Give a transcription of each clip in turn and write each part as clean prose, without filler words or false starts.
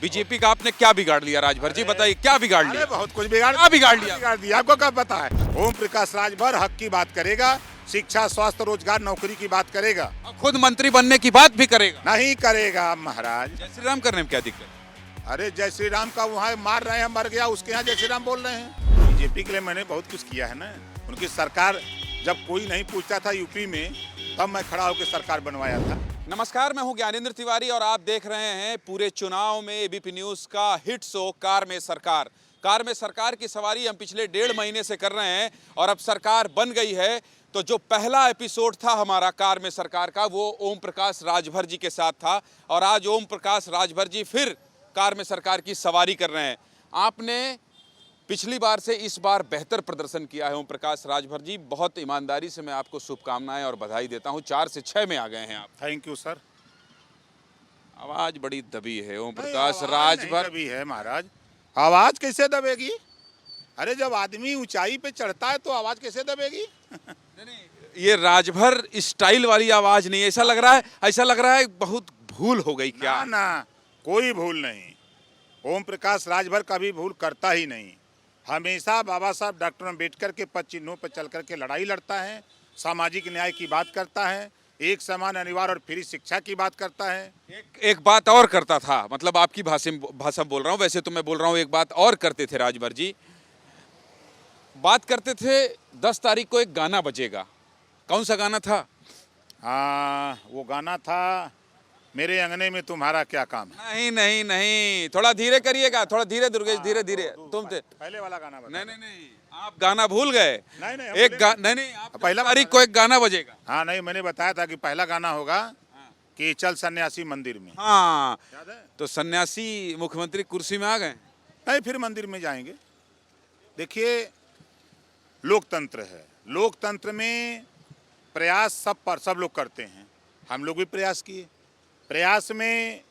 BJP का आपने क्या बिगाड़ लिया राजभर जी, बताइए क्या बिगाड़ लिया? बहुत कुछ बिगाड़ क्या बिगाड़ लिया? बिगाड़ दिया, आपको क्या पता है? ओम प्रकाश राजभर हक की बात करेगा, शिक्षा, स्वास्थ्य, रोजगार, नौकरी की बात करेगा, खुद मंत्री बनने की बात भी करेगा। नहीं करेगा महाराज। जय श्री राम करने में क्या दिक्कत? अरे जय श्री राम का वहाँ मार रहे हैं, मर गया, उसके यहाँ जय श्री राम बोल रहे हैं। बीजेपी के लिए मैंने बहुत कुछ किया है ना। उनकी सरकार जब कोई नहीं पूछता था यूपी में, तब मैं खड़ा होकर सरकार बनवाया था। नमस्कार, मैं हूं ज्ञानेंद्र तिवारी और आप देख रहे हैं पूरे चुनाव में एबीपी न्यूज का हिट शो कार में सरकार। कार में सरकार की सवारी हम पिछले 1.5 महीने से कर रहे हैं और अब सरकार बन गई है। तो जो पहला एपिसोड था हमारा कार में सरकार का, वो ओम प्रकाश राजभर जी के साथ था और आज ओम प्रकाश राजभर जी फिर कार में सरकार की सवारी कर रहे हैं। आपने पिछली बार से इस बार बेहतर प्रदर्शन किया है ओम प्रकाश राजभर जी, बहुत ईमानदारी से मैं आपको शुभकामनाएं और बधाई देता हूं। 4 से 6 में आ गए हैं आप। Thank you sir. आवाज बड़ी दबी है ओम प्रकाश राजभर। दबी है महाराज, आवाज कैसे दबेगी? अरे जब आदमी ऊंचाई पे चढ़ता है तो आवाज कैसे दबेगी? ये राजभर स्टाइल वाली आवाज नहीं, ऐसा लग रहा है बहुत भूल हो गई क्या? ना ना, कोई भूल नहीं। ओम प्रकाश राजभर कभी भूल करता ही नहीं। हमेशा बाबा साहब डॉक्टर अम्बेडकर के पद चिन्हों पर चल करके लड़ाई लड़ता है, सामाजिक न्याय की बात करता है, एक समान अनिवार्य और फ्री शिक्षा की बात करता है। एक बात और करता था, मतलब आपकी भाषा बोल रहा हूँ, वैसे तो मैं बोल रहा हूँ, एक बात और करते थे राजभर जी। बात करते थे 10 तारीख को एक गाना बजेगा। कौन सा गाना था? वो गाना था मेरे अंगने में तुम्हारा क्या काम है। नहीं, थोड़ा धीरे करिएगा, थोड़ा धीरे दुर्गेश, धीरे तुम थे पहले वाला गाना बता। नहीं, आप गाना भूल गए। नहीं, आप पहला तारीख को एक गाना बजेगा। हाँ नहीं, मैंने बताया था कि पहला गाना होगा कि चल सन्यासी मंदिर में। हाँ, याद है? तो सन्यासी मुख्यमंत्री कुर्सी में आ गए। नहीं, फिर मंदिर में जाएंगे। देखिए, लोकतंत्र है, लोकतंत्र में प्रयास सब लोग करते हैं, हम लोग भी प्रयास किए। प्रयास में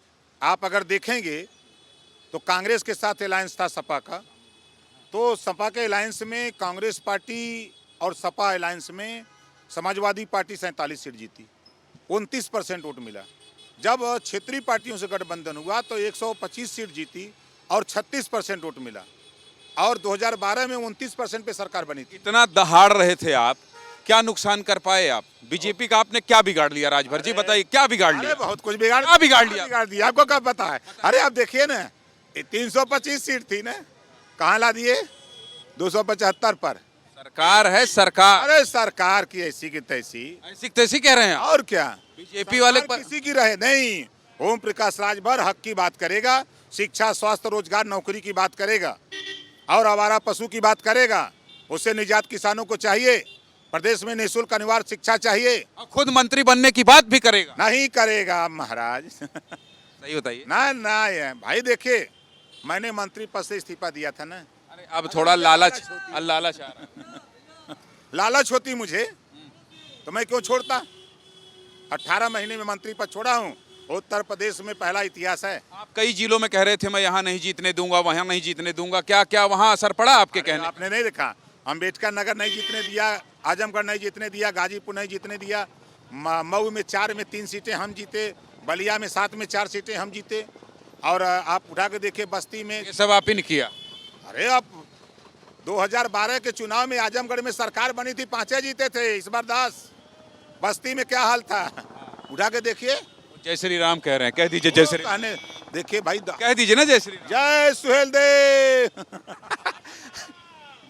आप अगर देखेंगे तो कांग्रेस के साथ अलायंस था सपा का, तो सपा के अलायंस में कांग्रेस पार्टी और सपा अलायंस में समाजवादी पार्टी 47 सीट जीती, 29% वोट मिला। जब क्षेत्रीय पार्टियों से गठबंधन हुआ तो 125 सीट जीती और 36% वोट मिला और 2012 में 29% पे सरकार बनी थी। इतना दहाड़ रहे थे आप, क्या नुकसान कर पाए आप? बीजेपी का आपने क्या बिगाड़ लिया राजभर जी, बताइए क्या बिगाड़ लिया? बहुत कुछ बिगाड़ दिया, आपको क्या पता है? अरे आप देखिए ना, 325 सीट थी ना, कहाँ ला दिए? 275 पर। सरकार है सरकार। अरे सरकार की ऐसी की तैसी कह रहे हैं आप? और क्या? बीजेपी वाले पर किसी की रहे नहीं। ओम प्रकाश राजभर हक की बात करेगा, शिक्षा, स्वास्थ्य, रोजगार, नौकरी की बात करेगा और आवारा पशु की बात करेगा। उससे निजात किसानों को चाहिए, प्रदेश में निःशुल्क अनिवार्य शिक्षा चाहिए, और खुद मंत्री बनने की बात भी करेगा। नहीं करेगा महाराज। सही बताइए ना ये भाई, देखिए मैंने मंत्री पद से इस्तीफा दिया था ना। अरे अब थोड़ा लालच आ रहा है। लालच होती मुझे तो मैं क्यों छोड़ता? 18 महीने में मंत्री पद छोड़ा हूँ। उत्तर प्रदेश में पहला इतिहास है। आप कई जिलों में कह रहे थे मैं यहाँ नहीं जीतने दूंगा, वहाँ नहीं जीतने दूंगा, क्या वहाँ असर पड़ा आपके कहने? आपने नहीं देखा, अम्बेडकर नगर नहीं जीतने दिया, आजमगढ़ नहीं जीतने दिया, गाजीपुर नहीं जीतने दिया, मऊ में 4 में 3 सीटें हम जीते, बलिया में 7 में 4 सीटें हम जीते। और आप उठा के देखिए बस्ती में, ये सब आप ही ने किया। अरे आप 2012 के चुनाव में आजमगढ़ में सरकार बनी थी, 5 जीते थे, इस बार 10। बस्ती में क्या हाल था, उठा के देखिए। जय श्री राम कह रहे हैं, कह दीजिए जय श्री राम। देखिए भाई, कह दीजिए ना जय श्री राम। जय सुहेल देव।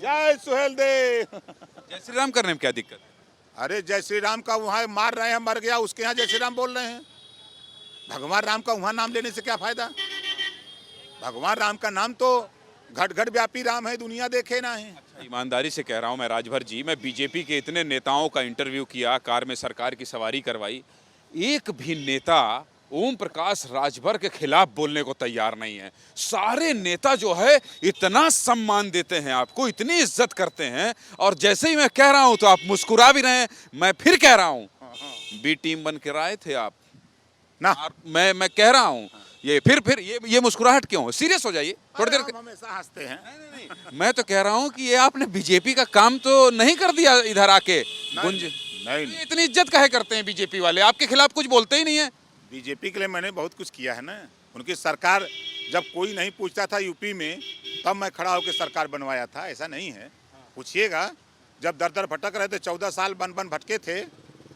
जय सुहेल देव। जय श्री राम करने में क्या दिक्कत? अरे जय श्री राम का वहाँ मार रहे हैं, मर गया, उसके यहाँ जय श्री राम बोल रहे हैं। भगवान राम का वहाँ नाम लेने से क्या फायदा? भगवान राम का नाम तो घट घट व्यापी राम है, दुनिया देखे ना है। अच्छा, ईमानदारी से कह रहा हूँ मैं राजभर जी, मैं बीजेपी के इतने नेताओं का इंटरव्यू किया, कार में सरकार की सवारी करवाई, एक भी नेता ओम प्रकाश राजभर के खिलाफ बोलने को तैयार नहीं है। सारे नेता जो है इतना सम्मान देते हैं आपको, इतनी इज्जत करते हैं, और जैसे ही मैं कह रहा हूं तो आप मुस्कुरा भी रहे हैं। मैं फिर कह रहा हूं, बी टीम बन के आए थे आप ना। मैं कह रहा हूं, ये फिर ये मुस्कुराहट क्यों? सीरियस हो जाइए थोड़ी देर। हम हमेशा हंसते हैं। नहीं, मैं तो कह रहा हूं कि ये आपने बीजेपी का काम तो नहीं कर दिया इधर आके गुंज। नहीं, इतनी इज्जत काहे करते हैं बीजेपी वाले? आपके खिलाफ कुछ बोलते ही नहीं है। बीजेपी के लिए मैंने बहुत कुछ किया है ना। उनकी सरकार जब कोई नहीं पूछता था यूपी में, तब मैं खड़ा होकर सरकार बनवाया था, ऐसा नहीं है। पूछिएगा, जब दर दर भटक रहे थे, 14 साल बन बन भटके थे,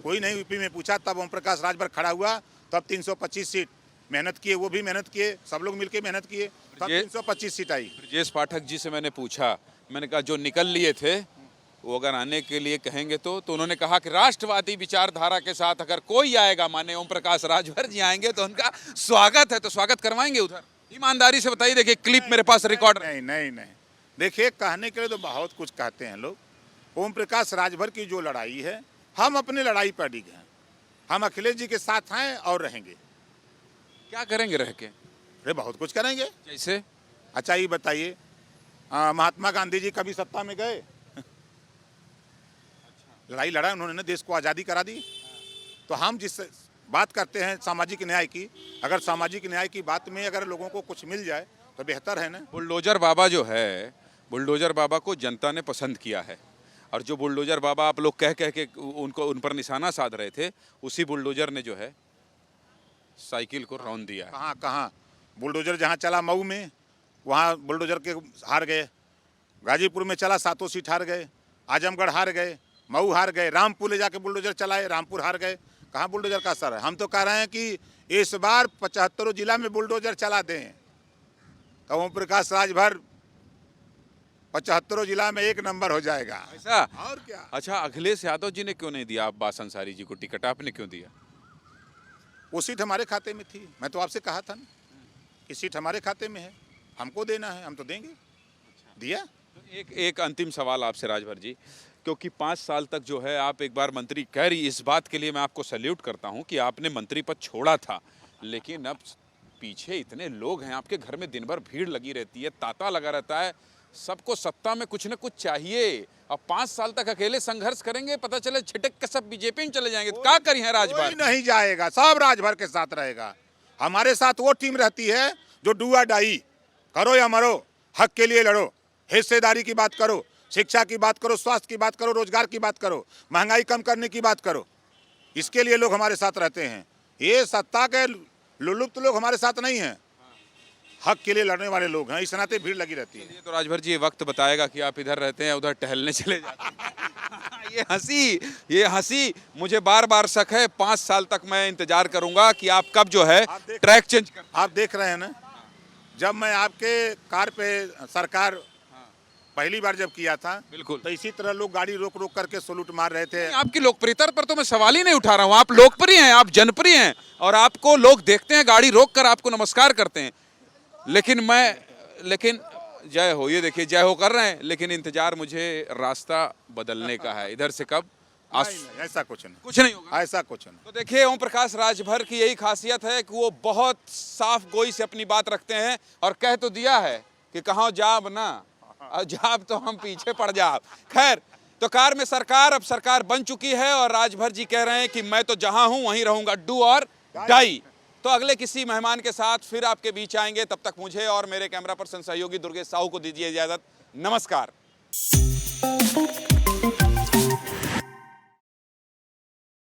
कोई नहीं यूपी में पूछा, तब ओम प्रकाश राजभर खड़ा हुआ, तब 325 सीट मेहनत किए, वो भी मेहनत किए, सब लोग मिलके मेहनत किए, तब 325 सीट आई। ब्रजेश पाठक जी से मैंने पूछा, मैंने कहा जो निकल लिए थे वो अगर आने के लिए कहेंगे तो उन्होंने कहा कि राष्ट्रवादी विचारधारा के साथ अगर कोई आएगा, माने ओम प्रकाश राजभर जी आएंगे तो उनका स्वागत है, तो स्वागत करवाएंगे उधर। ईमानदारी से बताइए, देखिए क्लिप मेरे पास रिकॉर्ड। नहीं नहीं नहीं, देखिए कहने के लिए तो बहुत कुछ कहते हैं लोग। ओम प्रकाश राजभर की जो लड़ाई है, हम अपनी लड़ाई पर अडिग हैं, हम अखिलेश जी के साथ हैं और रहेंगे। क्या करेंगे रह के? अरे बहुत कुछ करेंगे। जैसे? अच्छा ये बताइए, महात्मा गांधी जी कभी सत्ता में गए? लड़ाई लड़ा उन्होंने ना, देश को आज़ादी करा दी। तो हम जिस बात करते हैं सामाजिक न्याय की, अगर सामाजिक न्याय की बात में अगर लोगों को कुछ मिल जाए तो बेहतर है ना। बुलडोजर बाबा जो है, बुलडोजर बाबा को जनता ने पसंद किया है, और जो बुलडोजर बाबा आप लोग कह कह के उन पर निशाना साध रहे थे, उसी बुलडोजर ने जो है साइकिल को रौंद दिया है। कहाँ कहाँ बुलडोजर जहाँ चला मऊ में, वहाँ बुलडोजर के हार गए। गाजीपुर में चला, 7 सीट हार गए। आजमगढ़ हार गए, मऊ हार गए। रामपुर ले जाके बुलडोजर चलाए, रामपुर हार गए। कहाँ बुलडोजर का असर है? हम तो कह रहे हैं कि इस बार 75 जिला में बुलडोजर चला दें, तो ओम प्रकाश राजभर 75 जिला में 1 नंबर हो जाएगा। ऐसा? और क्या? अच्छा, अखिलेश यादव जी ने क्यों नहीं दिया अब्बास अंसारी जी को टिकट? आपने क्यों दिया? वो सीट हमारे खाते में थी, मैं तो आपसे कहा था ना कि सीट हमारे खाते में है, हमको देना है, हम तो देंगे। दिया। एक अंतिम सवाल आपसे राजभर जी, क्योंकि 5 साल तक जो है आप एक बार मंत्री कह रही, इस बात के लिए मैं आपको सैल्यूट करता हूं कि आपने मंत्री पद छोड़ा था, लेकिन अब पीछे इतने लोग हैं, आपके घर में दिन भर भीड़ लगी रहती है, तांता लगा रहता है, सबको सत्ता में कुछ न कुछ चाहिए। अब 5 साल तक अकेले संघर्ष करेंगे, पता चले छिटक के सब बीजेपी में चले जाएंगे, तो क्या करिए राजभर? कोई नहीं जाएगा, सब राजभर के साथ रहेगा। हमारे साथ वो टीम रहती है जो डुआ डाई, करो या मरो, हक के लिए लड़ो, हिस्सेदारी की बात करो, शिक्षा की बात करो, स्वास्थ्य की बात करो, रोजगार की बात करो, महंगाई कम करने की बात करो। इसके लिए लोग हमारे साथ रहते हैं। ये सत्ता के लुलुप्त लोग हमारे साथ नहीं हैं, हक के लिए लड़ने वाले लोग हैं, इस नाते भीड़ लगी रहती है। तो राजभर जी, ये वक्त बताएगा कि आप इधर रहते हैं, उधर टहलने चले जाते हैं। ये हंसी मुझे बार बार शक है। 5 साल तक मैं इंतजार करूंगा कि आप कब जो है ट्रैक चेंज कर। आप देख रहे हैं ना, जब मैं आपके कार पे सरकार पहली बार जब किया था, बिल्कुल, तो इसी तरह लोग गाड़ी रोक रोक करके सलूट मार रहे थे। आपकी लोकप्रियता पर तो मैं सवाल ही नहीं उठा रहा हूँ। आप लोकप्रिय हैं, आप जनप्रिय हैं, और आपको लोग देखते हैं, गाड़ी रोक कर आपको नमस्कार करते हैं। लेकिन जय हो, ये देखिए जय हो कर रहे हैं, लेकिन इंतजार मुझे रास्ता बदलने का है। इधर से कब? नहीं, ऐसा कुछ नहीं होगा, ऐसा कुछ नहीं। तो देखिए, ओम प्रकाश राजभर की यही खासियत है कि वो बहुत साफ गोई से अपनी बात रखते हैं, और कह तो दिया है कि कहाँ जाब ना, और जाब तो हम पीछे पड़ जाब। खैर, तो कार में सरकार, अब सरकार बन चुकी है, और राजभर जी कह रहे हैं कि मैं तो जहां हूं वहीं रहूंगा, डू और डाई। तो अगले किसी मेहमान के साथ फिर आपके बीच आएंगे, तब तक मुझे और मेरे कैमरा पर्सन सहयोगी दुर्गेश साहू को दीजिए इजाजत। नमस्कार।